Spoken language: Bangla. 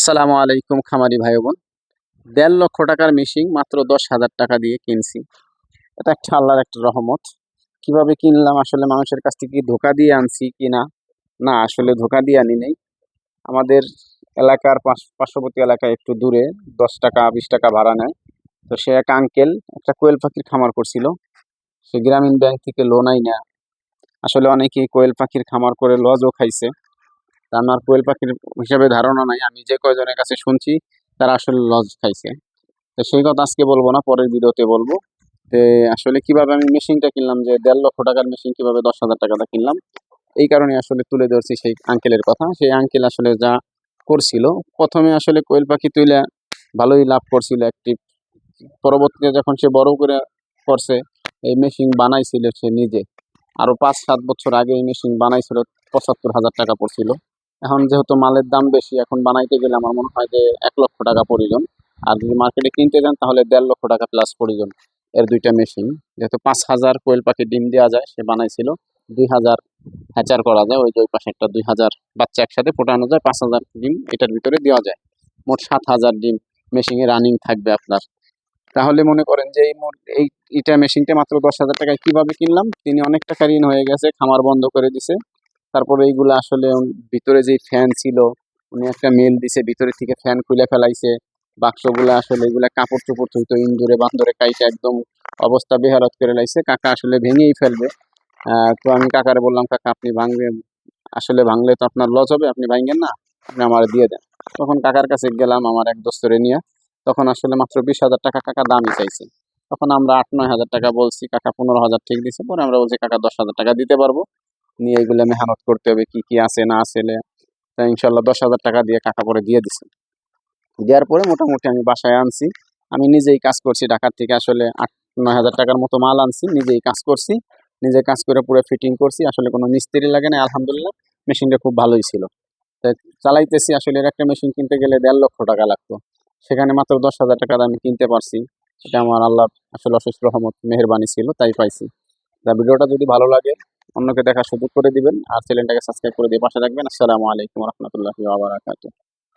আসসালামু আলাইকুম খামারি ভাই বোন। ১.৫ লক্ষ টাকার মেশিন মাত্র ১০,০০০ টাকা দিয়ে কিনছি। এটা একটা আল্লাহর একটা রহমত। কিভাবে কিনলাম, আসলে মানুষের কাছ থেকে ধোকা দিয়ে আনছি কিনা? না, আসলে ধোকা দিয়ে আনি নাই। আমাদের এলাকার পার্শ্ববর্তী এলাকায় একটু দূরে ১০ টাকা ২০ টাকা ভাড়া নেয়। তো সে এক আঙ্কেল একটা কোয়েল পাখির খামার করছিল। সে গ্রামীণ ব্যাংক থেকে লোন আইনা, আসলে অনেকেই কোয়েল পাখির খামার করে লজও খাইছে। তা আমার কোয়েল পাখির হিসাবে ধারণা নাই। আমি যে কয়জনের কাছে শুনছি তারা আসলে লজ খাইছে। তো সেই কথা আজকে বলবো না, পরের ভিডিওতে বলবো। তো আসলে কিভাবে আমি মেশিনটা কিনলাম, যে ১.৫ লক্ষ টাকার মেশিন কিভাবে ১০,০০০ টাকাটা কিনলাম, এই কারণে আসলে তুলে ধরছি সেই আঙ্কেলের কথা। সেই আঙ্কেল আসলে যা করছিল, প্রথমে আসলে কোয়েল পাখি তুইলা ভালোই লাভ করছিল অ্যাক্টিভ। পরবর্তীতে যখন সে বড় করে করছে, এই মেশিন বানাইছিল সে নিজে। আরো ৫-৭ বছর আগে এই মেশিন বানাইছিল, ৭৫,০০০ টাকা পড়ছিল। এখন যেহেতু মালের দাম বেশি, এখন বানাইতে গেলে আমার মনে হয় যে ১ লক্ষ টাকা প্রয়োজন। আর যদি মার্কেটে কিনতে যান তাহলে ১.৫ লক্ষ টাকা প্লাস প্রয়োজন এর দুইটা মেশিন। যেহেতু ৫,০০০ কোয়েল পাখি ডিম দেওয়া যায়, সে বানাইছিল ২,০০০ হ্যাচার করা যায়। ওই যে ওই পাশে একটা ২,০০০ বাচ্চা একসাথে ফোটানো যায়, ৫,০০০ ডিম এটার ভিতরে দেওয়া যায়। মোট ৭,০০০ ডিম মেশিনে রানিং থাকবে আপনার। তাহলে মনে করেন যে এই ইটা মেশিনটা মাত্র ১০,০০০ টাকায় কিভাবে কিনলাম। তিনি অনেক টাকা ঋণ হয়ে গেছে, খামার বন্ধ করে দিছে। তারপরে এইগুলো আসলে ভিতরে যে ফ্যান ছিল, উনি একটা মেল দিছে, ভিতরে থেকে ফ্যান খুলে ফেলাইছে। বাক্সগুলো আসলে এগুলা কাপড় চোপড় থইতো, ইন্দুরে বান্দরে কাইটা একদম অবস্থা বেহারত করে লাইছে। কাকা আসলে ভেঙেই ফেলবে। তো আমি কাকারে বললাম, কাকা আপনি ভাঙবেন, আসলে ভাঙলে তো আপনার লস হবে, আপনি ভাঙেন না, আপনি আমার দিয়ে দেন। তখন কাকার কাছে গেলাম আমার এক দোস্তরে নিয়ে। তখন আসলে মাত্র ২০,০০০ টাকা কাকা দামই চাইছে। তখন আমরা ৮-৯ হাজার টাকা বলছি, কাকা ১৫,০০০ ঠিক দিছে। পরে আমরা বলছি কাকা ১০,০০০ টাকা দিতে পারবো, নিয়ে এগুলো মেহনত করতে হবে, কি কি আছে না আছে। তা ইনশাল্লাহ ১০,০০০ টাকা দিয়ে কাকা পরে দিয়ে দিছে। দেওয়ার পরে মোটামুটি আমি বাসায় আনছি। আমি নিজেই কাজ করছি, ঢাকার থেকে আসলে ৮-৯ হাজার টাকার মতো মাল আনছি, নিজেই কাজ করছি। নিজে কাজ করে পুরো ফিটিং করছি, আসলে কোনো মিস্ত্রি লাগে না। আলহামদুলিল্লাহ মেশিনটা খুব ভালোই ছিল। তাই চালাইতেছি। আসলে এর একটা মেশিন কিনতে গেলে ১.৫ লক্ষ টাকা লাগতো, সেখানে মাত্র ১০,০০০ টাকার আমি কিনতে পারছি। এটা আমার আল্লাহর আসলে অশেষ রহমত, মেহেরবানি ছিল, তাই পাইছি। তা ভিডিওটা যদি ভালো লাগে অন্যকে দেখার সুযোগ করে দিবেন, আর চ্যানেলটাকে সাবস্ক্রাইব করে দিয়ে পাশে রাখবেন। আসসালামু আলাইকুম রহমতুল্লাহি ওয়া বারাকাতুহু।